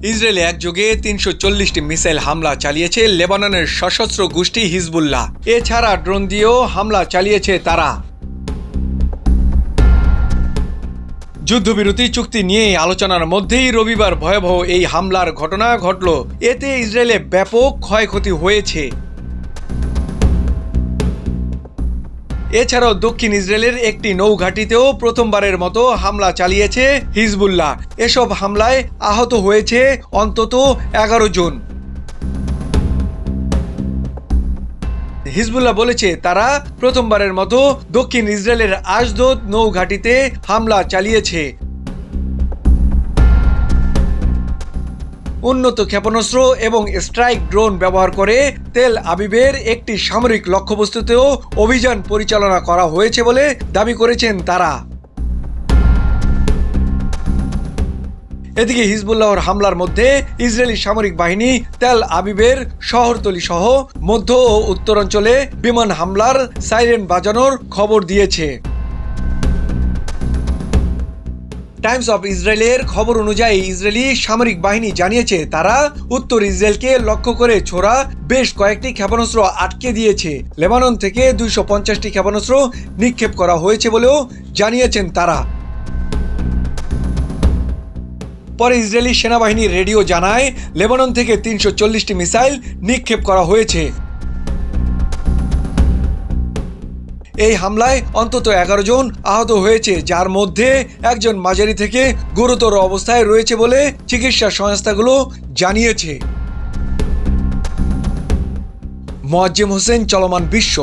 ইসরায়েলে একযোগে ৩৪০টি মিসাইল হামলা চালিয়েছে লেবাননের সশস্ত্র গোষ্ঠী হিজবুল্লাহ। এছাড়া ড্রোন দিয়েও হামলা চালিয়েছে তারা। যুদ্ধবিরতি চুক্তি নিয়ে আলোচনার মধ্যেই রবিবার ভয়াবহ এই হামলার ঘটনা ঘটল। এতে ইসরায়েলে ব্যাপক ক্ষয়ক্ষতি হয়েছে। এছাড়াও দক্ষিণ ইসরায়েলের একটি নৌঘাঁটিতেও প্রথমবারের মতো হামলা চালিয়েছে হিজবুল্লাহ। এসব হামলায় আহত হয়েছে অন্তত ১১ জন। হিজবুল্লাহ বলেছে তারা প্রথমবারের মতো দক্ষিণ ইসরায়েলের আশদোদ নৌঘাঁটিতে হামলা চালিয়েছে। উন্নত ক্ষেপণাস্ত্র এবং স্ট্রাইক ড্রোন ব্যবহার করে তেল আবিবের একটি সামরিক লক্ষ্যবস্তুতেও অভিযান পরিচালনা করা হয়েছে বলে দাবি করেছেন তারা। এদিকে হিজবুল্লাহর হামলার মধ্যে ইসরায়েলি সামরিক বাহিনী তেল আবিবের শহরতলি সহ মধ্য ও উত্তরাঞ্চলে বিমান হামলার সাইরেন বাজানোর খবর দিয়েছে। টাইমস অফ ইসরায়েলের খবর অনুযায়ী ইসরায়েলি সামরিক বাহিনী জানিয়েছে তারা উত্তর ইসরায়েলকে লক্ষ্য করে ছোড়া বেশ কয়েকটি ক্ষেপণাস্ত্র আটকে দিয়েছে। লেবানন থেকে ২৫০টি ক্ষেপণাস্ত্র নিক্ষেপ করা হয়েছে বলেও জানিয়েছেন তারা। পরে ইসরায়েলি সেনাবাহিনীর রেডিও জানায় লেবানন থেকে ৩৪০টি মিসাইল নিক্ষেপ করা হয়েছে। এই হামলায় অন্তত ১১ জন আহত হয়েছে, যার মধ্যে একজন মাঝারি থেকে গুরুতর অবস্থায় রয়েছে বলে চিকিৎসা সংস্থাগুলো জানিয়েছে। মোয়াজ্জেম হোসেন, চলমান বিশ্ব।